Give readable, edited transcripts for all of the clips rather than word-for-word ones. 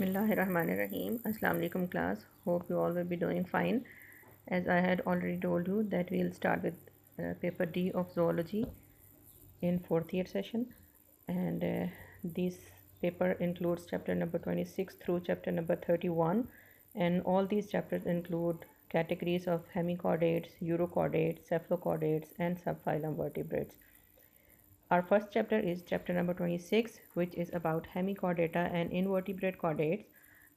Bismillahirrahmanirrahim. Assalamu alaikum class. Hope you all will be doing fine. As I had already told you that we'll start with paper D of zoology in fourth year session, and this paper includes chapter number 26 through chapter number 31, and all these chapters include categories of hemichordates, urochordates, cephalochordates, and subphylum vertebrates. Our first chapter is chapter number 26, which is about hemichordata and invertebrate chordates.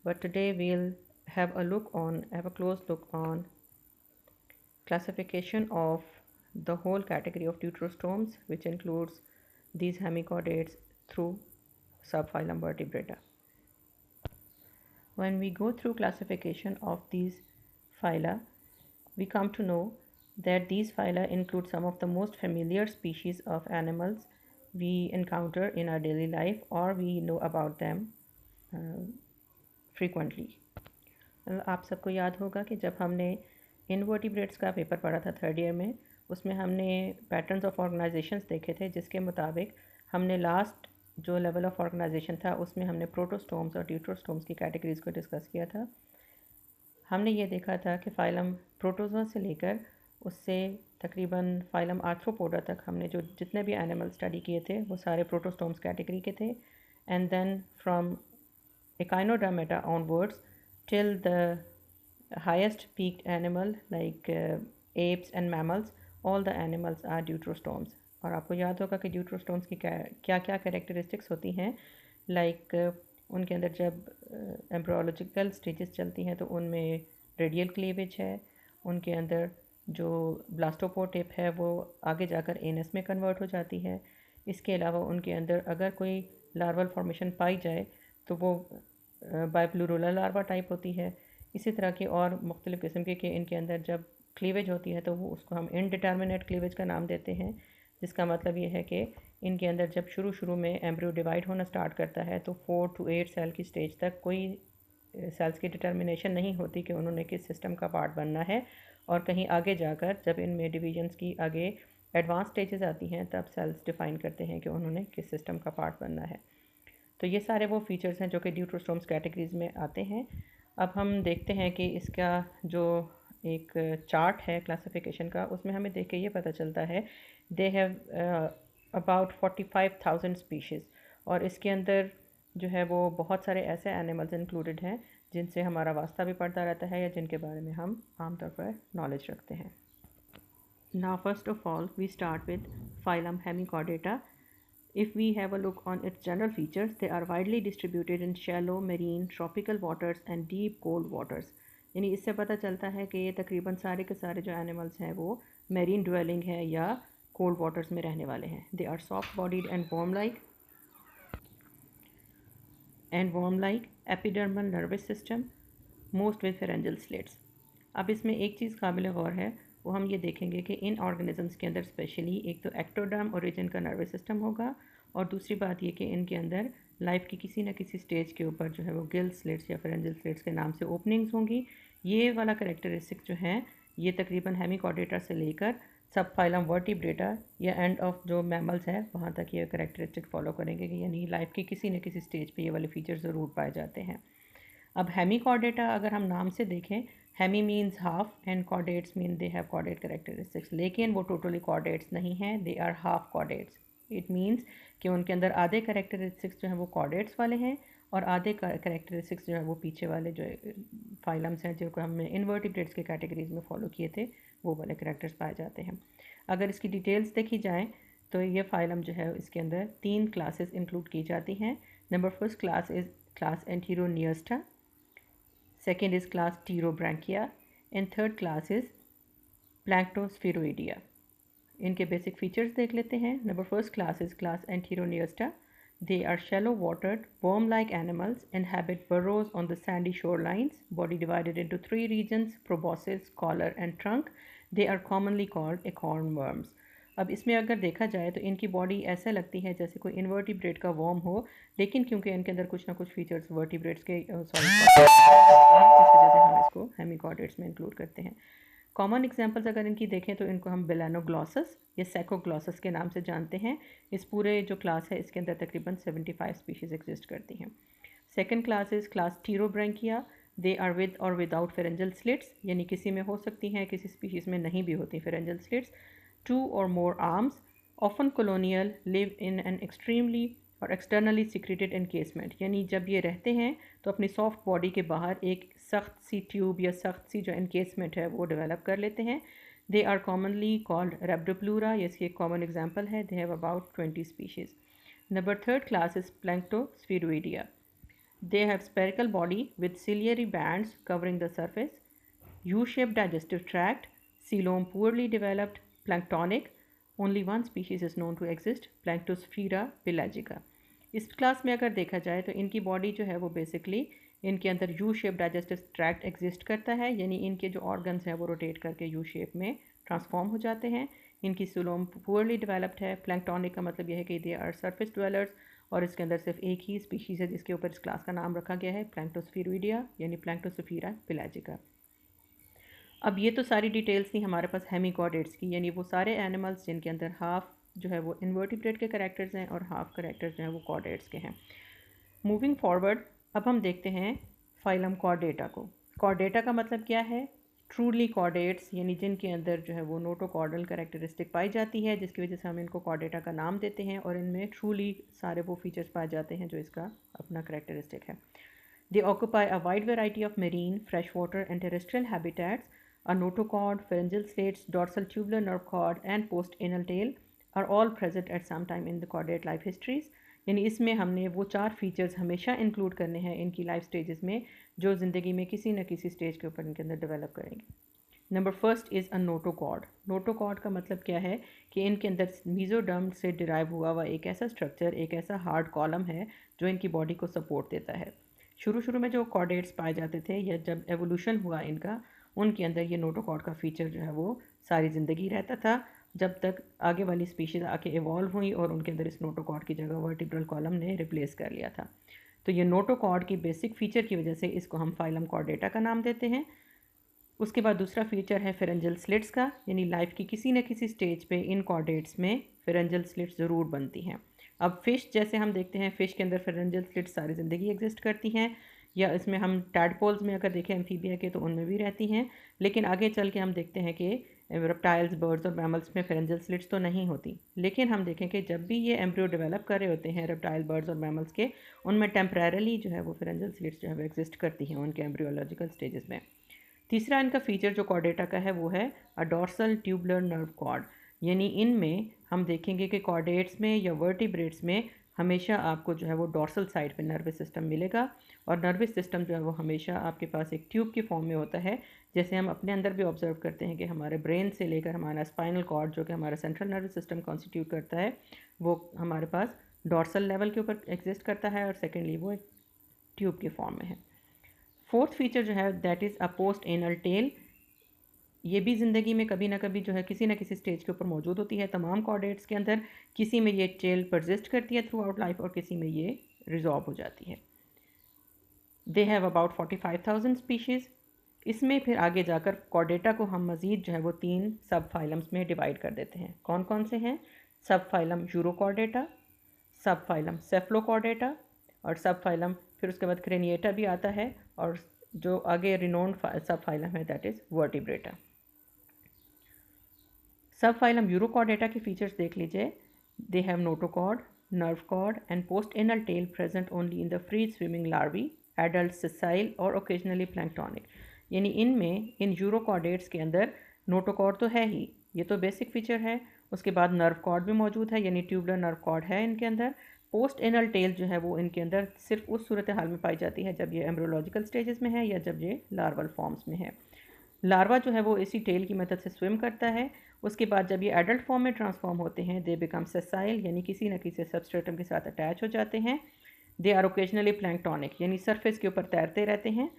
But today we'll have a close look on classification of the whole category of deuterostomes, which includes these hemichordates through subphylum vertebrata. When we go through classification of these phyla, we come to know that these phyla include some of the most familiar species of animals we encounter in our daily life, or we know about them frequently. आप सबको याद होगा कि जब हमने invertebrates का paper पढ़ा था थर्ड ईयर में, उसमें हमने पैटर्न्स ऑफ ऑर्गेनाइजेशंस देखे थे, जिसके मुताबिक हमने लास्ट जो लेवल ऑफ ऑर्गेनाइजेशन था उसमें हमने प्रोटोस्टोम्स और ड्यूटरोस्टोम्स की कैटेगरीज को डिस्कस किया था। हमने ये देखा था कि फाइलम प्रोटोजोआ से लेकर उससे तकरीबन फाइलम आर्थ्रोपोडा तक हमने जो जितने भी एनिमल स्टडी किए थे वो सारे प्रोटोस्टोम्स कैटेगरी के थे। And then from Echinodermata onwards till the highest peaked animal like apes and mammals, all the animals are deuterostomes. और आपको याद होगा कि deuterostomes की क्या क्या कैरेक्टरिस्टिक्स होती हैं, लाइक उनके अंदर जब एम्ब्रियोलॉजिकल स्टेजेस चलती हैं तो उनमें रेडियल क्लीवेज है, उनके अंदर जो ब्लास्टोपोर टिप है वो आगे जाकर एनस में कन्वर्ट हो जाती है। इसके अलावा उनके अंदर अगर कोई लार्वल फॉर्मेशन पाई जाए तो वो बाइप्लूरुला लार्वा टाइप होती है। इसी तरह की और मुख्तलिफ़ किस्म के इनके अंदर जब क्लीवेज होती है तो वो उसको हम इनडिटर्मिनेट क्लीवेज का नाम देते हैं, जिसका मतलब ये है कि इनके अंदर जब शुरू में एम्ब्रियो डिवाइड होना स्टार्ट करता है तो 4 to 8 सेल की स्टेज तक कोई सेल्स की डिटर्मिनेशन नहीं होती कि उन्होंने किस सिस्टम का पार्ट बनना है, और कहीं आगे जाकर जब इनमें डिवीजन्स की आगे एडवांस स्टेजेस आती हैं तब सेल्स डिफ़ाइन करते हैं कि उन्होंने किस सिस्टम का पार्ट बनना है। तो ये सारे वो फीचर्स हैं जो कि ड्यूटरोस्टोम्स कैटेगरीज़ में आते हैं। अब हम देखते हैं कि इसका जो एक चार्ट है क्लासिफिकेशन का, उसमें हमें देख के ये पता चलता है दे हैव अबाउट 45,000 स्पीशीज़, और इसके अंदर जो है वो बहुत सारे ऐसे एनिमल्स इंक्लूडेड हैं जिनसे हमारा वास्ता भी पड़ता रहता है या जिनके बारे में हम आमतौर पर नॉलेज रखते हैं। Now first of all we start with phylum hemichordata. If we have a look on its general features, they are widely distributed in shallow, marine, tropical waters and deep cold waters. यानी इससे पता चलता है कि ये तकरीबन सारे के सारे जो एनिमल्स हैं वो मेरीन ड्वेलिंग है या कोल्ड वाटर्स में रहने वाले हैं. They are soft bodied and warm like epidermal nervous system most with pharyngeal slits. अब इसमें एक चीज़ काबिल गौर है, वो हम ये देखेंगे कि इन ऑर्गेनिजम्स के अंदर स्पेशली एक तो एक्टोडर्म ओरिजिन का नर्वस सिस्टम होगा, और दूसरी बात ये कि इनके अंदर लाइफ की किसी न किसी स्टेज के ऊपर जो है वो गिल स्लिट्स या फेरेंजियल स्लिट्स के नाम से ओपनिंग्स होंगी. ये वाला करेक्टरिस्टिक जो हैं ये तकरीबन हेमिचॉर्डेटा से लेकर सबफाइलम वर्टिब्रेटा या एंड ऑफ जो मैमल्स हैं वहाँ तक ये करेक्टरिस्टिक फॉलो करेंगे कि यानी लाइफ की किसी न किसी स्टेज पे ये वाले फीचर ज़रूर पाए जाते हैं. अब हेमिचॉर्डेटा अगर हम नाम से देखें, hemi means half and chordates mean they have chordate characteristics, लेकिन वो टोटली कॉर्डेट्स नहीं हैं, they are half chordates. It means कि उनके अंदर आधे करेक्टरिस्टिक्स जो हैं वो कॉर्डेट्स वाले हैं और आधे करेक्टरिस्टिक्स जो है वो पीछे वाले जो फाइलम्स हैं जिनको हमने इनवर्टिब्रेट्स के कैटेगरीज में फॉलो किए थे वो वाले करेक्टर्स पाए जाते हैं. अगर इसकी डिटेल्स देखी जाएँ तो ये फाइलम जो है इसके अंदर 3 क्लासेस इंक्लूड की जाती हैं. Number first class is class enteropneusta, second is class Pterobranchia, and third class is Planktospheroidea. इनके बेसिक फीचर्स देख लेते हैं. Number first class is class enteropneusta. They are shallow watered, worm like animals, inhabit burrows on the sandy shorelines, body divided into 3 regions, proboscis, collar and trunk. They are commonly called acorn worms. अब इसमें अगर देखा जाए तो इनकी body ऐसे लगती है जैसे कोई इनवर्टिब्रेट का वर्म हो, लेकिन क्योंकि इनके अंदर कुछ ना कुछ फीचर्स वर्टिब्रेट्स के इस वजह से हम इसको हेमिचॉर्डेट्स में इंक्लूड करते हैं. कॉमन एग्जांपल्स अगर इनकी देखें तो इनको हम बेलानोग्लॉसस या सैकोग्लॉसस के नाम से जानते हैं. इस पूरे जो क्लास है इसके अंदर तकरीबन 75 स्पीशीज़ एग्जिस्ट करती हैं. Second class is class pterobranchia, they are with और विदाउट फेरेंजल स्लिट्स, यानी किसी में हो सकती हैं, किसी स्पीशीज़ में नहीं भी होती pharyngeal slits. 2 or more arms, often colonial, live in an extremely और एक्सटर्नली सिक्रेटेड एनकेसमेंट, यानी जब ये रहते हैं तो अपनी सॉफ्ट बॉडी के बाहर एक सख्त सी ट्यूब या सख्त सी जो एनकेसमेंट है वो डेवलप कर लेते हैं. दे आर कॉमनली कॉल्ड रेप्डोप्लूरा, ये इसकी एक कॉमन एग्जाम्पल है. They have about 20 species. Number third class is Planktopspheroidea. They have spherical body with ciliary bands covering the surface, U-shaped digestive tract, coelom poorly developed, planktonic. Only one species is known to exist, Planktosphaera pelagica. इस class में अगर देखा जाए तो इनकी body जो है वो बेसिकली इनके अंदर U shape digestive tract exist करता है, यानी इनके जो ऑर्गन्स हैं वो रोटेट करके यू शेप में ट्रांसफॉर्म हो जाते हैं. इनकी सुलोम पुअरली डेवलप्ड है. प्लैंक्टोनिक का मतलब यह है कि दे आर सरफेस ड्वेलर्स, और इसके अंदर सिर्फ एक ही स्पीशीज़ है जिसके ऊपर इस क्लास का नाम रखा गया है, प्लैंक्टोस्फेरोइडिया, यानी प्लैंक्टोस्फेरा पेलाजिका. अब ये तो सारी डिटेल्स थी हमारे पास हेमिकॉर्डेट्स की, यानी वो सारे एनिमल्स जिनके अंदर हाफ जो है वो इन्वर्टिब्रेट के करैक्टर्स हैं और हाफ करैक्टर्स जो हैं वो कॉर्डेट्स के हैं. मूविंग फॉरवर्ड, अब हम देखते हैं फाइलम कॉर्डेटा को. कॉर्डेटा का मतलब क्या है? ट्रूली कॉर्डेट्स, यानी जिनके अंदर जो है वो नोटोकॉर्डल कैरेक्टरिस्टिक पाई जाती है, जिसकी वजह से हम इनको कॉर्डेटा का नाम देते हैं, और इनमें ट्रूली सारे वो फीचर्स पाए जाते हैं जो इसका अपना कैरेक्टरिस्टिक है. दे occupy a wide variety of marine, fresh water and terrestrial habitats. A notochord, pharyngeal slits, dorsal tubular nerve cord and post-anal tail are all present at some time in the chordate life histories. यानी इसमें हमने वो 4 features हमेशा include करने हैं इनकी life stages में जो ज़िंदगी में किसी न किसी स्टेज के ऊपर इनके अंदर डेवलप करेंगे. Number first is a notochord. Notochord का मतलब क्या है कि इनके अंदर मीजोडर्म से डिराइव हुआ हुआ एक ऐसा स्ट्रक्चर, एक ऐसा हार्ड कॉलम है जो इनकी बॉडी को सपोर्ट देता है. शुरू में जो कॉर्डेट्स पाए जाते थे या जब एवोल्यूशन हुआ इनका, उनके अंदर ये नोटोकॉर्ड का फीचर जो है वो सारी ज़िंदगी रहता था, जब तक आगे वाली स्पीशीज़ आके इवॉल्व हुई और उनके अंदर इस नोटोकॉर्ड की जगह वर्टिब्रल कॉलम ने रिप्लेस कर लिया था. तो ये नोटोकॉर्ड की बेसिक फ़ीचर की वजह से इसको हम फाइलम कॉर्डेटा का नाम देते हैं. उसके बाद दूसरा फीचर है फेरेंजल स्लिट्स का, यानी लाइफ की किसी न किसी स्टेज पे इन कॉर्डेट्स में फेरेंजल स्लिट्स ज़रूर बनती हैं. अब फ़िश जैसे हम देखते हैं, फ़िश के अंदर फेरेंजल स्लिट्स सारी ज़िंदगी एग्जिस्ट करती हैं, या इसमें हम टैडपोल्स में अगर देखें एम्फीबिया के तो उनमें भी रहती हैं. लेकिन आगे चल के हम देखते हैं कि रेप्टाइल्स, बर्ड्स और मैमल्स में फेरेंजल स्लिट्स तो नहीं होती. लेकिन हम देखें कि जब भी ये एम्ब्रियो डेवलप कर रहे होते हैं रेप्टाइल, बर्ड्स और मैमल्स के, उनमें टेम्परेरली जो है वो फेरेंजल स्लिट्स जो है वो एग्जिस्ट करती हैं उनके एम्ब्रियोलॉजिकल स्टेजेस में. तीसरा इनका फीचर जो कॉर्डेटा का है वो है अ डॉर्सल ट्यूबुलर नर्व कॉर्ड, यानी इनमें हम देखेंगे कि कॉर्डेट्स में या वर्टिब्रेट्स में हमेशा आपको जो है वो डॉर्सल साइड पे नर्वस सिस्टम मिलेगा, और नर्वस सिस्टम जो है वो हमेशा आपके पास एक ट्यूब की फॉर्म में होता है. जैसे हम अपने अंदर भी ऑब्जर्व करते हैं कि हमारे ब्रेन से लेकर हमारा स्पाइनल कॉर्ड जो कि हमारा सेंट्रल नर्वस सिस्टम कॉन्स्टिट्यूट करता है, वो हमारे पास डॉर्सल लेवल के ऊपर एग्जिस्ट करता है, और सेकेंडली वो एक ट्यूब की फॉर्म में है. फोर्थ फीचर जो है that is a post anal tell. ये भी ज़िंदगी में कभी ना कभी जो है किसी ना किसी स्टेज के ऊपर मौजूद होती है. तमाम कॉर्डेट्स के अंदर किसी में ये टेल परसिस्ट करती है थ्रू आउट लाइफ और किसी में ये रिजॉल्व हो जाती है. They have about 45,000 species. इसमें फिर आगे जाकर कॉर्डेटा को हम मज़ीद जो है वो 3 सब फाइलम्स में डिवाइड कर देते हैं. कौन कौन से हैं? सब फाइलम यूरोकॉर्डेटा, सब फाइलम सेफ्लोकॉर्डेटा, और सब फाइलम फिर उसके बाद क्रेनिएटा भी आता है, और जो आगे रिनोन्ड सब फाइलम है that is Vertebrata. Sub phylum Urochordata के फीचर्स देख लीजिए. They have notochord, nerve cord and post anal tail present only in the free swimming larvae, adult sessile और ओकेजनली प्लैंक्टोनिक. यानी इनमें इन यूरोकॉर्डेट्स के अंदर notochord तो है ही, ये तो बेसिक फीचर है. उसके बाद नर्व कॉर्ड भी मौजूद है, यानी ट्यूबुलर नर्व कॉर्ड है इनके अंदर. पोस्ट एनल टेल जो है वो इनके अंदर सिर्फ उस सूरत हाल में पाई जाती है जब ये एम्ब्रियोलॉजिकल स्टेजेस में है या जब ये लार्वल फॉर्म्स में है. लार्वा जो है वो इसी टेल की मदद से स्विम करता है. उसके बाद जब ये एडल्ट फॉर्म में ट्रांसफॉर्म होते हैं, दे बिकम सेसाइल, यानी किसी न किसी सबस्ट्रेटम के साथ अटैच हो जाते हैं. दे आर ओकेजनली प्लैंक्टोनिक, यानी सरफेस के ऊपर तैरते रहते हैं.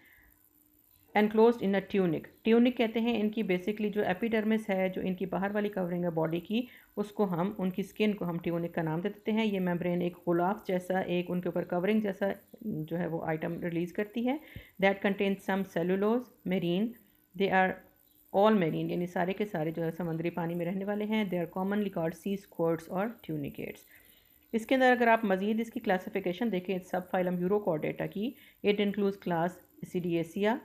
एनक्लोज्ड इन अ ट्यूनिक. ट्यूनिक कहते हैं इनकी बेसिकली जो एपिडर्मिस है, जो इनकी बाहर वाली कवरिंग है बॉडी की, उसको हम उनकी स्किन को हम ट्यूनिक का नाम दे देते हैं. ये मेम्ब्रेन एक गुलाफ जैसा, एक उनके ऊपर कवरिंग जैसा जो है वो आइटम रिलीज़ करती है. That contains some cellulose, marine. They are all marine, यानी सारे के सारे जो है समुद्री पानी में रहने वाले हैं. They are commonly called sea स्क्वर्ट्स और ट्यूनिकेट्स. इसके अंदर अगर आप मज़ीद इसकी क्लासिफिकेशन देखें सब फाइलम यूरोकॉर्डेटा की, it includes class ascidiacea,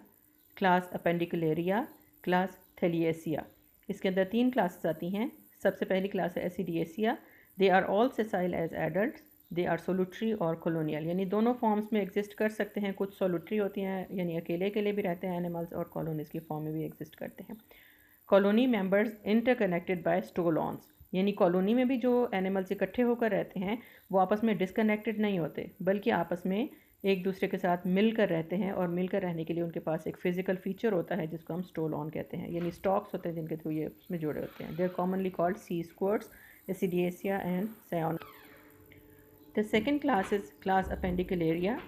class appendicularia, class thaliacea. इसके अंदर 3 क्लासेस आती हैं। सबसे पहली क्लास है ascidiacea. They are all sessile as adult, they are solitary और कॉलोनियल, यानी दोनों फॉर्म्स में एग्जिस्ट कर सकते हैं। कुछ सोलुट्री होती हैं यानी अकेले अकेले भी रहते हैं एनिमल्स, और कॉलोनीज की फॉर्म में भी एग्जिस्ट करते हैं। कॉलोनी मेंबर्स इंटरकनेक्टेड बाय स्टोलॉन्स, यानी कॉलोनी में भी जो एनिमल्स इकट्ठे होकर रहते हैं वो आपस में डिसकनेक्टेड नहीं होते, बल्कि आपस में एक दूसरे के साथ मिलकर रहते हैं, और मिलकर रहने के लिए उनके पास एक फिजिकल फीचर होता है जिसको हम स्टोल ऑन कहते हैं, यानी स्टॉक्स होते हैं जिनके थ्रू ये उसमें जुड़े होते हैं। They are commonly called sea squirts, ascidiacea and ciona. The second class is class appendicularia.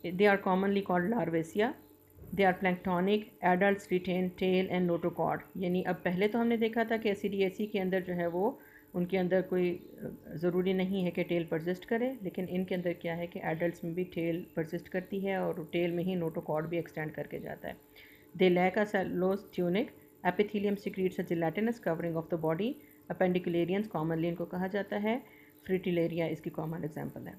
They are commonly called larvacea. They are planktonic, adults retain tail and notochord, यानी अब पहले तो हमने देखा था कि एसिडिएसी के अंदर जो है वो उनके अंदर कोई ज़रूरी नहीं है कि टेल परसिस्ट करे, लेकिन इनके अंदर क्या है कि एडल्ट्स में भी टेल परसिस्ट करती है और टेल में ही नोटोकॉर्ड भी एक्सटेंड करके जाता है। They lack a cellulose tunic, epithelium secretes a gelatinous covering of the body. Appendicularians commonly इनको कहा जाता है। फ्रिटिलेरिया इसकी कॉमन एग्जाम्पल है।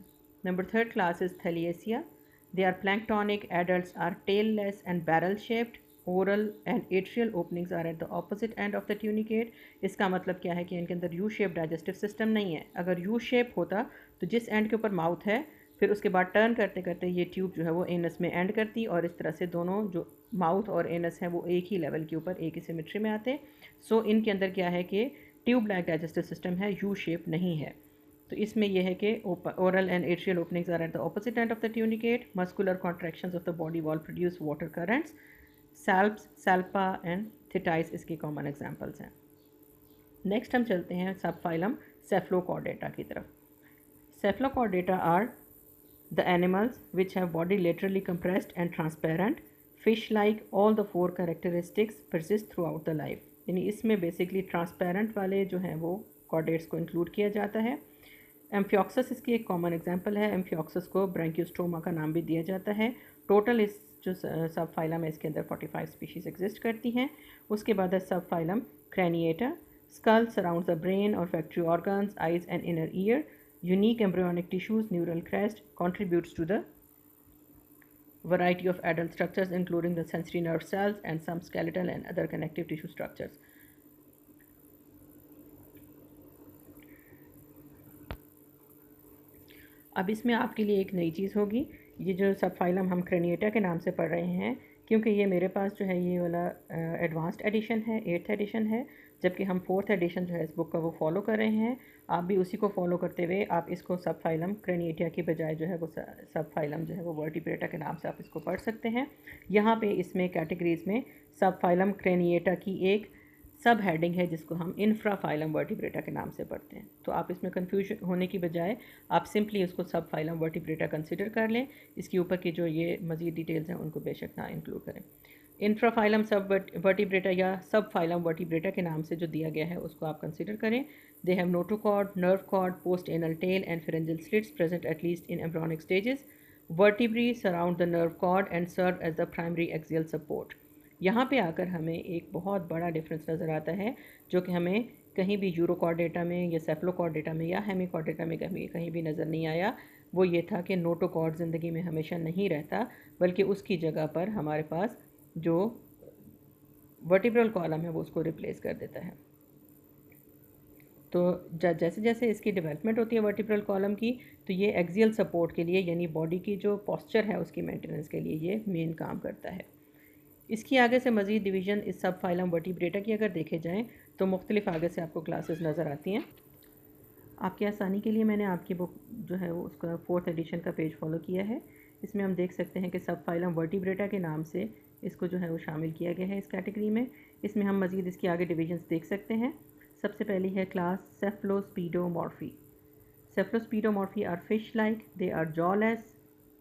Number third class is thaliacea. They are planktonic, adults are tailless and barrel-shaped. Oral and atrial openings are at the opposite end of the tunicate. इसका मतलब क्या है कि इनके अंदर यू शेप डाइजेस्टिव सिस्टम नहीं है। अगर यू शेप होता तो जिस एंड के ऊपर माउथ है, फिर उसके बाद टर्न करते करते ये ट्यूब जो है वो एनस में एंड करती, और इस तरह से दोनों जो माउथ और एनस है वो एक ही लेवल के ऊपर एक ही सिमेट्री में आते। सो इनके अंदर क्या है कि ट्यूब लाइक डाइजेस्टिव सिस्टम है, यू शेप नहीं है। तो इसमें यह है कि oral and atrial openings are at the opposite end of the tunicate. Muscular contractions of the body wall produce water currents. Salps, salpa and thetys इसकी common examples हैं। नेक्स्ट हम चलते हैं सब फाइलम सेफ्लोकॉर्डेटा की तरफ। Cephalochordata are the animals which have body laterally compressed and transparent, fish like, all the 4 characteristics persist throughout the life, यानी इसमें बेसिकली ट्रांसपेरेंट वाले जो हैं वो कॉर्डेट्स को इंक्लूड किया जाता है। एम्फियोक्सस इसकी एक कॉमन एग्जांपल है। एम्फियोक्सस को ब्रैंकियोस्टोमा का नाम भी दिया जाता है। टोटल इस जो सब फाइलम है इसके अंदर 45 स्पीशीज़ एग्जिस्ट करती हैं। उसके बाद है subphylum craniata. Skull surrounds the brain और olfactory organs, eyes and inner ear. Unique embryonic tissues, neural crest contributes to the variety of adult structures including the sensory nerve cells and some skeletal and other connective tissue structures. अब इसमें आपके लिए एक नई चीज़ होगी। ये जो सब फाइलम हम क्रेनिएटा के नाम से पढ़ रहे हैं, क्योंकि ये मेरे पास जो है ये वाला एडवांस्ड एडिशन है, 8th एडिशन है, जबकि हम 4th एडिशन जो है इस बुक का वो फॉलो कर रहे हैं। आप भी उसी को फॉलो करते हुए आप इसको सब फाइलम क्रेनिएटा की बजाय जो है वो सब फाइलम जो है वो वर्टिब्रेटा के नाम से आप इसको पढ़ सकते हैं। यहाँ पे इसमें कैटेगरीज़ में सब फाइलम क्रेनिएटा की एक सब हेडिंग है जिसको हम इंफ्राफाइलम वर्टिब्रेटा के नाम से पढ़ते हैं। तो आप इसमें कन्फ्यूजन होने की बजाय आप सिंपली उसको सब फाइलम वर्टिब्रेटा कंसिडर कर लें। इसके ऊपर की जो ये मज़ीद डिटेल्स हैं उनको बेशक ना इंक्लूड करें। इंफ्राफाइलम सब वर्टिब्रेटा या सब फाइलम वर्टिब्रेटा के नाम से जो दिया गया है उसको आप कंसिडर करें। They have notochord, nerve cord, post anal tail and pharyngeal slits present at least in embryonic stages. Vertebrae surround the nerve cord and serve as the primary axial support. यहाँ पे आकर हमें एक बहुत बड़ा डिफरेंस नज़र आता है जो कि हमें कहीं भी यूरोकॉर्डेटा में या सेफ्लोकॉर्डेटा में या हेमिकॉर्डेटा में कहीं भी नज़र नहीं आया। वो ये था कि नोटोकॉर्ड ज़िंदगी में हमेशा नहीं रहता, बल्कि उसकी जगह पर हमारे पास जो वर्टिब्रल कॉलम है वो उसको रिप्लेस कर देता है। तो जैसे जैसे इसकी डेवलपमेंट होती है वर्टिब्रल कॉलम की, तो ये एक्सियल सपोर्ट के लिए यानी बॉडी की जो पोस्चर है उसकी मेंटेनेंस के लिए ये मेन काम करता है। इसकी आगे से मज़ीद डिवीज़न इस सब फाइलम वर्टिब्रेटा की अगर देखे जाएँ तो मुख्तलिफ आगे से आपको क्लासेस नज़र आती हैं। आपकी आसानी के लिए मैंने आपकी बुक जो है वो उसका 4th एडिशन का पेज फॉलो किया है। इसमें हम देख सकते हैं कि सब फाइलम वर्टिब्रेटा के नाम से इसको जो है वो शामिल किया गया है इस कैटेगरी में। इसमें हम मज़ीद इसकी आगे डिवीजन्स देख सकते हैं। सबसे पहली है class cephalaspidomorphi. Cephalaspidomorphi are fish like, they are jawless,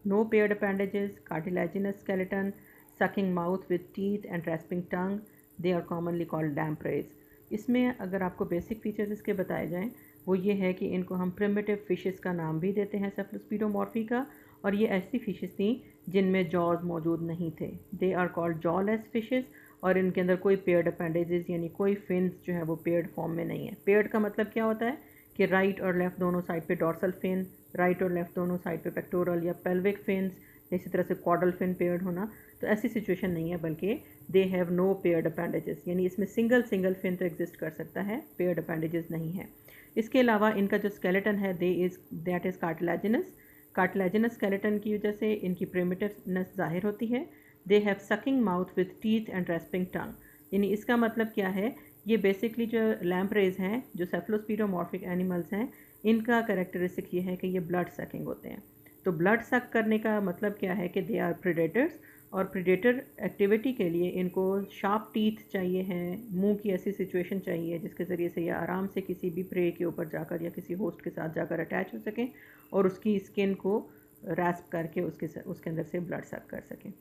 no paired appendages, cartilaginous skeleton, sucking mouth with teeth and rasping tongue. They are commonly called lampreys. इसमें अगर आपको बेसिक फीचर्स इसके बताए जाएं वो ये है कि इनको हम प्रिमिटिव फिशेस का नाम भी देते हैं सेफ्लोस्पीडोमॉर्फी का, और ये ऐसी फिशेस थी जिनमें जॉज मौजूद नहीं थे। They are called jawless fishes, और इनके अंदर कोई पेयर्ड अपेंडेजेस यानी कोई फिन्स जो है वो पेयर्ड फॉर्म में नहीं है। पेयर्ड का मतलब क्या होता है कि राइट और लेफ़्ट दोनों साइड पे डॉर्सल फिन, राइट और लेफ़्ट दोनों साइड पे पेक्टोरल या पेल्विक फिन्स, इसी तरह से कॉर्डल फिन पेयर्ड होना, तो ऐसी सिचुएशन नहीं है, बल्कि they have no paired appendages, यानी इसमें सिंगल फिन तो एग्जिस्ट कर सकता है, पेयर्ड अपेंडेजेस नहीं है। इसके अलावा इनका जो स्केलेटन है that is cartilaginous. Cartilaginous skeleton की वजह से इनकी प्रिमिटिवनेस जाहिर होती है। They have sucking mouth with teeth and rasping tongue, यानी इसका मतलब क्या है, ये बेसिकली जो लैम्प्रेज हैं, जो सेफलोस्पीडोमॉर्फिक एनिमल्स हैं, इनका कैरेक्टरिस्टिक ये है कि ये ब्लड सकिंग होते हैं। तो ब्लड सक करने का मतलब क्या है कि दे आर प्रेडेटर्स, और प्रेडेटर एक्टिविटी के लिए इनको शार्प टीथ चाहिए हैं, मुंह की ऐसी सिचुएशन चाहिए जिसके ज़रिए से ये आराम से किसी भी प्रे के ऊपर जाकर या किसी होस्ट के साथ जाकर अटैच हो सकें और उसकी स्किन को रैस्प करके उसके अंदर से ब्लड सक कर सकें।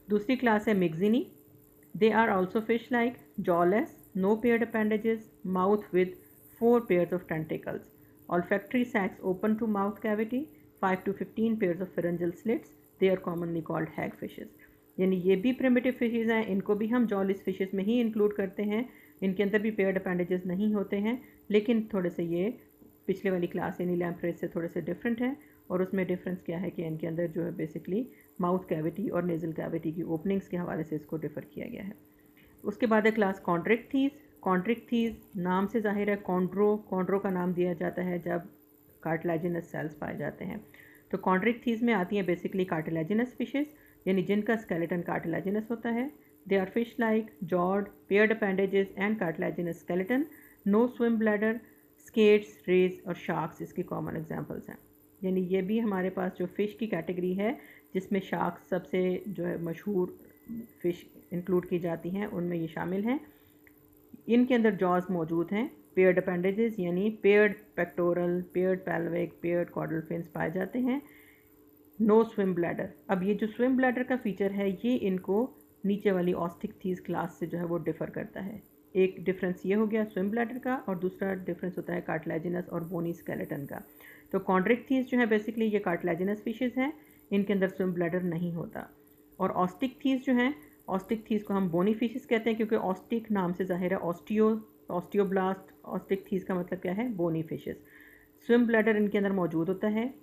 दूसरी क्लास है myxini. They are also fish like, jawless, no paired appendages, mouth with 4 pairs of tentacles, olfactory sacs open to mouth cavity, 5 to 15 pairs of pharyngeal slits. They are commonly called hagfishes. यानी ये भी primitive fishes हैं, इनको भी हम जॉलिस fishes में ही include करते हैं, इनके अंदर भी पेयर्ड अपेंडेजेस नहीं होते हैं, लेकिन थोड़े से ये पिछले वाली क्लास यानी लैम्प्रेज से थोड़े से डिफरेंट है। और उसमें डिफरेंस क्या है कि इनके अंदर जो है बेसिकली माउथ कैविटी और नेज़ल कैविटी की ओपनिंग्स के हवाले से इसको डिफ़र किया गया है। उसके बाद है क्लास कॉन्ट्रिक्थीज़। कॉन्ट्रिक्थीज़ नाम से जाहिर है, कॉन्ड्रो का नाम दिया जाता है जब कार्टिलेजिनस सेल्स पाए जाते हैं। तो कॉन्ट्रिक्थीज़ में आती हैं बेसिकली कार्टिलेजिनस फिशेस, यानी जिनका स्केलेटन कार्टिलेजिनस होता है। They are fish like, jawed, paired appendages and cartilaginous skeleton, no swim bladder, skates, rays और शार्क्स इसकी कॉमन एग्जांपल्स हैं। यानी ये भी हमारे पास जो फ़िश की कैटेगरी है जिसमें शार्क्स सबसे जो है मशहूर फ़िश इंक्लूड की जाती हैं, उनमें ये शामिल हैं। इनके अंदर जॉज मौजूद हैं, पेयर्ड अपेंडेजेस यानी paired pectoral, paired pelvic, paired caudal fins पाए जाते हैं। No swim bladder. अब ये जो स्विम ब्लैडर का फीचर है ये इनको नीचे वाली ऑस्टिकथीज क्लास से जो है वो डिफ़र करता है। एक डिफरेंस ये हो गया स्विम ब्लैडर का, और दूसरा डिफरेंस होता है कार्टिलेजिनस और बोनी स्केलेटन का। तो कॉन्ड्रिक्थीज जो है बेसिकली ये कार्टिलेजिनस फिशेज़ हैं, इनके अंदर स्विम ब्लैडर नहीं होता। और ऑस्टिकथीज जो हैं, ऑस्टिकथीज को हम बोनी फिशेस कहते हैं क्योंकि ऑस्टिक नाम से जाहिर है ऑस्टियोब्लास्ट, ऑस्टिकथीज का मतलब क्या है, बोनी फिशेस। स्विम ब्लैडर इनके अंदर मौजूद होता है।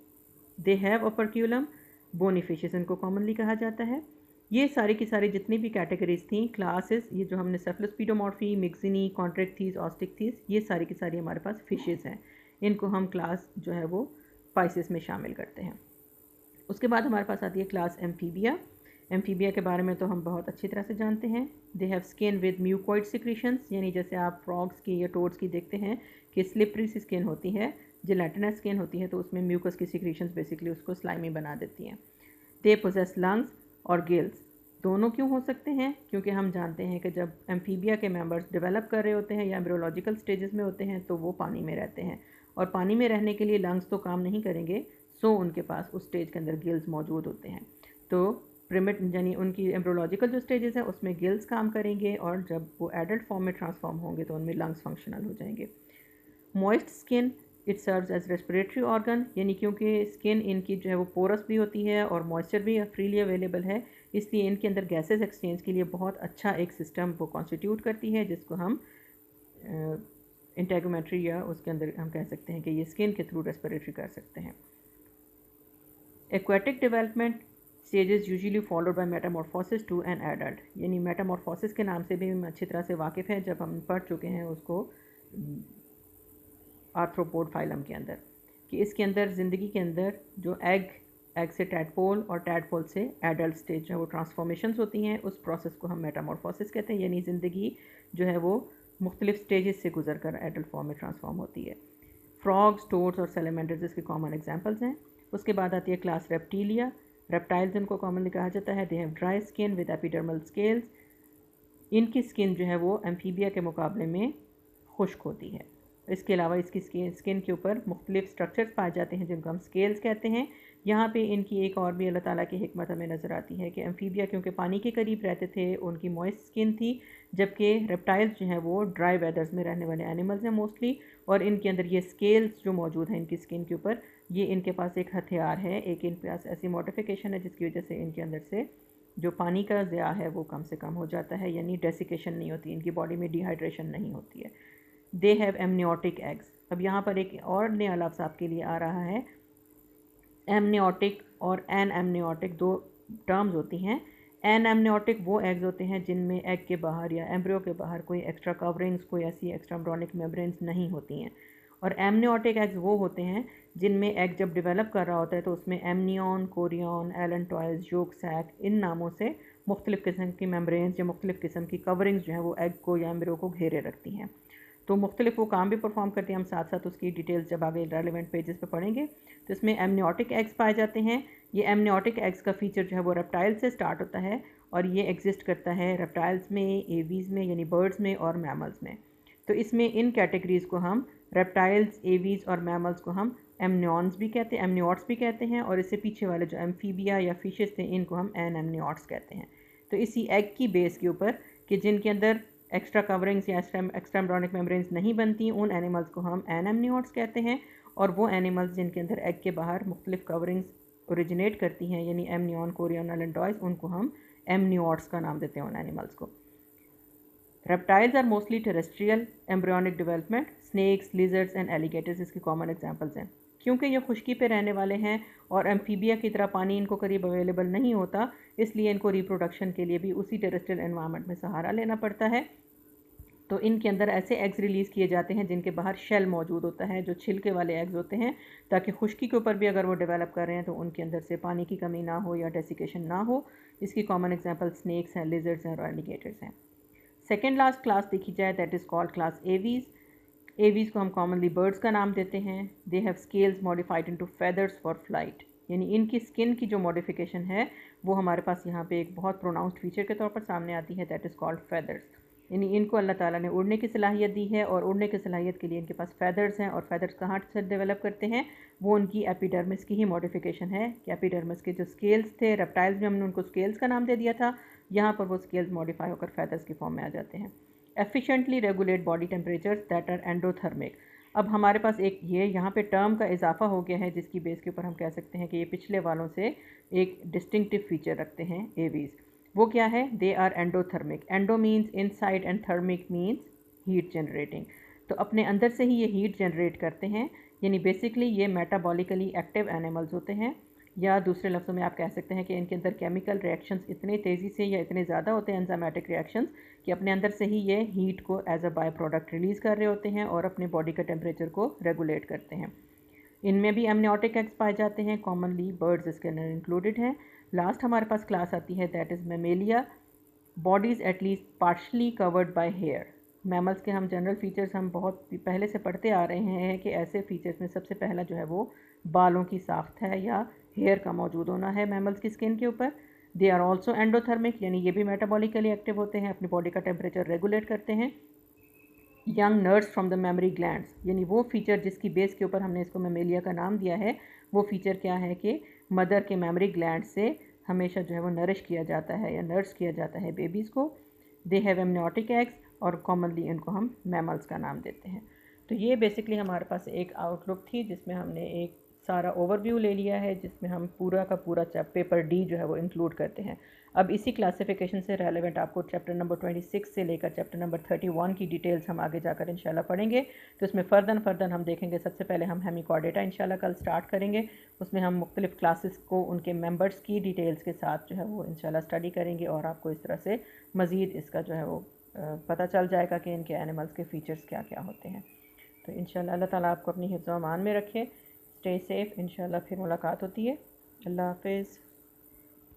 दे हैव ऑपर्क्यूलम, बोनी फिशेस इनको कॉमनली कहा जाता है। ये सारी की सारी जितनी भी कैटेगरीज थी क्लासेस, ये जो हमने सेफलोस्पीडोमॉर्फी, मिक्सिनी, कॉन्ट्रिक्थीज, ऑस्टिकथीज, ये सारी की सारी हमारे पास फिशेस हैं। इनको हम क्लास जो है वो पाइसेस में शामिल करते हैं। उसके बाद हमारे पास आती है क्लास एम्फीबिया। एम्फीबिया के बारे में तो हम बहुत अच्छी तरह से जानते हैं। They have skin with mucoid secretions, यानी जैसे आप फ्रॉग्स की या टोड्स की देखते हैं कि स्लिपरी सी स्किन होती है, जेलेटिनस स्किन होती है, तो उसमें म्यूकस की सिक्रीशंस बेसिकली उसको स्लाइमी बना देती हैं। दे पोजेस लंग्स और गिल्स। दोनों क्यों हो सकते हैं, क्योंकि हम जानते हैं कि जब एम्फीबिया के मेंबर्स डेवलप कर रहे होते हैं या एम्ब्रियोलॉजिकल स्टेजेस में होते हैं तो वो पानी में रहते हैं, और पानी में रहने के लिए लंग्स तो काम नहीं करेंगे, सो उनके पास उस स्टेज के अंदर गिल्स मौजूद होते हैं। तो प्रिमिट यानी उनकी एम्ब्रियोलॉजिकल जो स्टेजेस है उसमें गिल्स काम करेंगे, और जब वो एडल्ट फॉर्म में ट्रांसफॉर्म होंगे तो उनमें लंग्स फंक्शनल हो जाएंगे। Moist skin, it serves as respiratory organ, यानी क्योंकि स्किन इनकी जो है वो पोरस भी होती है और मॉइस्चर भी फ्रीली अवेलेबल है, इसलिए इनके अंदर गैसेस एक्सचेंज के लिए बहुत अच्छा एक सिस्टम वो कॉन्स्टिट्यूट करती है, जिसको हम इंटेगोमेट्री या उसके अंदर हम कह सकते हैं कि ये स्किन के थ्रू रेस्पिरेटरी कर सकते हैं। Aquatic development stages usually followed by metamorphosis to an adult, यानी मेटामॉर्फोसिस के नाम से भी हम अच्छी तरह से वाकिफ़ हैं जब हम पढ़ चुके हैं उसको आर्थ्रोपोड फाइलम के अंदर, कि इसके अंदर ज़िंदगी के अंदर जो एग से टैडपोल और टैडपोल से एडल्ट स्टेज जो है वो ट्रांसफॉर्मेशंस होती हैं, उस प्रोसेस को हम मेटामॉर्फोसिस कहते हैं, यानी ज़िंदगी जो है वो मुख्तलिफ स्टेजेस से गुजर कर एडल्ट फॉर्म में ट्रांसफॉर्म होती है। फ्रॉग्स, टोड्स और सैलमेंडर्स इसके कॉमन एग्जांपल्स हैं। उसके बाद आती है क्लास रेप्टीलिया। रेप्टाइल्स इनको कॉमनली कहा जाता है। They have dry skin with epidermal scales. इनकी स्किन जो है वो एम्फीबिया के मुकाबले में खुश्क होती है। इसके अलावा इसकी स्किन के ऊपर मुख्तलिफ स्ट्रक्चर्स पाए जाते हैं जिनको हम स्केल्स कहते हैं। यहाँ पे इनकी एक और भी अल्लाह ताला की हिकमत हमें नज़र आती है कि एम्फीबिया क्योंकि पानी के करीब रहते थे उनकी मॉइस्ट स्किन थी, जबकि रेप्टाइल्स जो हैं वो ड्राई वेदर्स में रहने वाले एनिमल्स हैं मोस्टली, और इनके अंदर ये स्केल्स जो मौजूद हैं इनकी स्किन के ऊपर, ये इनके पास एक हथियार है, एक इनके पास ऐसी मॉडिफिकेशन है जिसकी वजह से इनके अंदर से जो पानी का ज़िया है वो कम से कम हो जाता है, यानी डेसिकेशन नहीं होती, इनकी बॉडी में डिहाइड्रेशन नहीं होती है। They have amniotic eggs. अब यहाँ पर एक और नया लफ्ज़ आपके लिए आ रहा है, एमनियोटिक और एन एमनियोटिक, दो टर्म्स होती हैं। एन एमनियोटिक वो एग्स होते हैं जिनमें एग के बाहर या एम्ब्रियो के बाहर कोई एक्स्ट्रा कवरिंग्स, कोई ऐसी एक्स्ट्रा एम्ब्रियोनिक मेम्ब्रेन्स नहीं होती हैं। और एमनियोटिक एग्स वो होते हैं जिनमें एग जब डेवलप कर रहा होता है तो उसमें amnion, chorion, allantois, yolk sac, इन नामों से मुख्तलिफ़ किस्म की मेम्ब्रेन्स या मुख्तलिफ़ किस्म की कवरिंग्स जो है वो एग को या एम्ब्रियो को घेरे रखती हैं। तो मुख्तलिफ वो काम भी परफॉर्म करते हैं। हम साथ साथ उसकी डिटेल्स जब आगे रेलिवेंट पेजेस पे पढ़ेंगे। तो इसमें एमनियोटिक एग्स पाए जाते हैं। ये एमनियोटिक एग्स का फीचर जो है वो रेप्टाइल से स्टार्ट होता है और ये एग्जिस्ट करता है रेप्टाइल्स में, एवीज़ में यानी बर्ड्स में और मैमल्स में। तो इसमें इन कैटेगरीज़ को हम रेप्टाइल्स, एवीज़ और मैमल्स को हम एमनियॉन्स भी कहते हैं, एमनियोट्स भी कहते हैं। और इससे पीछे वाले जो एम्फीबिया या फिशेस थे इनको हम एन एमनियोट्स कहते हैं। तो इसी एग की बेस के ऊपर कि जिनके अंदर एक्स्ट्रा कवरिंग्स या एक्स्ट्रा एम्ब्रियोनिक मेम्ब्रेन्स नहीं बनती, उन एनिमल्स को हम एनेमनियोट्स कहते हैं। और वो एनिमल्स जिनके अंदर एग के बाहर मुख्तलिफ कवरिंग्स ओरिजिनेट करती हैं यानी एमनियन, कोरियन, एलेंटॉइस, उनको हम एमनियोट्स का नाम देते हैं उन एनिमल्स को। Reptiles are mostly terrestrial embryonic development, snakes, lizards and alligators इसकी कॉमन एग्जांपल्स हैं। क्योंकि ये खुश्की पे रहने वाले हैं और एम्फीबिया की तरह पानी इनको करीब अवेलेबल नहीं होता, इसलिए इनको रिप्रोडक्शन के लिए भी उसी टेरेस्ट्रियल एनवायरनमेंट में सहारा लेना पड़ता है। तो इनके अंदर ऐसे एग्स रिलीज़ किए जाते हैं जिनके बाहर शेल मौजूद होता है, जो छिलके वाले एग्स होते हैं, ताकि खुश्की के ऊपर भी अगर वो डेवलप कर रहे हैं तो उनके अंदर से पानी की कमी ना हो या डेसिकेशन ना हो। इसकी कॉमन एग्जांपल स्नेक्स हैं, लिजर्ड्स हैं और एलिगेटर्स हैं। सेकेंड लास्ट क्लास देखी जाए that is called class Aves. Aves को हम कॉमनली बर्ड्स का नाम देते हैं। They have scales modified into feathers for flight, यानी इनकी स्किन की जो मॉडिफिकेशन है वो हमारे पास यहाँ पे एक बहुत प्रोनाउंस्ड फीचर के तौर पर सामने आती है, दैट इज़ कॉल्ड फेदर्स। यानी इनको अल्लाह ताला ने उड़ने की सलाहियत दी है और उड़ने की सलाहियत के लिए इनके पास फेदर्स हैं। और फेदर्स कहाँ से डेवलप करते हैं, वो उनकी एपिडर्मिस की ही मॉडिफिकेशन है कि एपिडर्मिस के जो स्केल्स थे, रेप्टाइल्स में हमने उनको स्केल्स का नाम दे दिया था, यहाँ पर वो स्केल्स मॉडिफाई होकर फेदर्स की फॉर्म में आ जाते हैं। Efficiently regulate body temperature that are endothermic. अब हमारे पास एक ये यहाँ पे टर्म का इजाफा हो गया है जिसकी बेस के ऊपर हम कह सकते हैं कि ये पिछले वालों से एक डिस्टिंक्टिव फीचर रखते हैं एवीज़। वो क्या है, they are endothermic. Endo means inside and thermic means heat generating. तो अपने अंदर से ही ये हीट जनरेट करते हैं, यानी बेसिकली ये मेटाबॉलिकली एक्टिव एनिमल्स होते हैं। या दूसरे लफ्ज़ों में आप कह सकते हैं कि इनके अंदर केमिकल रिएक्शंस इतने तेज़ी से या इतने ज़्यादा होते हैं, एंजाइमेटिक रिएक्शंस, कि अपने अंदर से ही ये हीट को as a by product release कर रहे होते हैं और अपने बॉडी का टेम्परेचर को रेगुलेट करते हैं। इनमें भी एमनियोटिक एग्स पाए जाते हैं, कॉमनली बर्ड्स इसके अंदर इंक्लूडेड हैं। लास्ट हमारे पास क्लास आती है that is Mammalia, bodies at least partially covered by hair. Mammals के हम जनरल फीचर्स हम बहुत पहले से पढ़ते आ रहे हैं कि ऐसे फीचर्स में सबसे पहला जो है वो बालों की साख्त है या हेयर का मौजूद होना है मैमल्स की स्किन के ऊपर। दे आर ऑल्सो एंडोथर्मिक, यानी ये भी मेटाबॉलिकली एक्टिव होते हैं, अपनी बॉडी का टेम्परेचर रेगुलेट करते हैं। Young nurse from the mammary glands, यानी वो फीचर जिसकी बेस के ऊपर हमने इसको मेमेलिया का नाम दिया है, वो फीचर क्या है कि मदर के मेमोरी ग्लैंड से हमेशा जो है वो नरिश किया जाता है या नर्स किया जाता है बेबीज़ को। दे हैव एमनियोटिक एग्स और कॉमनली इनको हम मैमल्स का नाम देते हैं। तो ये बेसिकली हमारे पास एक आउटलुक थी जिसमें हमने एक सारा ओवरव्यू ले लिया है, जिसमें हम पूरा का पूरा पेपर डी जो है वो इंक्लूड करते हैं। अब इसी क्लासिफिकेशन से रेलेवेंट आपको चैप्टर नंबर 26 से लेकर चैप्टर नंबर 31 की डिटेल्स हम आगे जाकर इंशाल्लाह पढ़ेंगे। तो इसमें फ़र्दर हम देखेंगे, सबसे पहले हम हेमिकॉर्डेटा इंशाल्लाह कल स्टार्ट करेंगे। उसमें हम मुख्तलिफ़ क्लासेस को उनके मेंबर्स की डिटेल्स के साथ जो है वो इंशाल्लाह स्टडी करेंगे और आपको इस तरह से मज़ीद इसका जो है वो पता चल जाएगा कि इनके एनिमल्स के फ़ीचर्स क्या क्या होते हैं। तो इंशाल्लाह अल्लाह ताला आपको अपनी हिफ्ज़ व अमान में रखे। स्टे सेफ़, इंशाल्लाह फिर मुलाकात होती है। अल्लाह हाफ़िज़।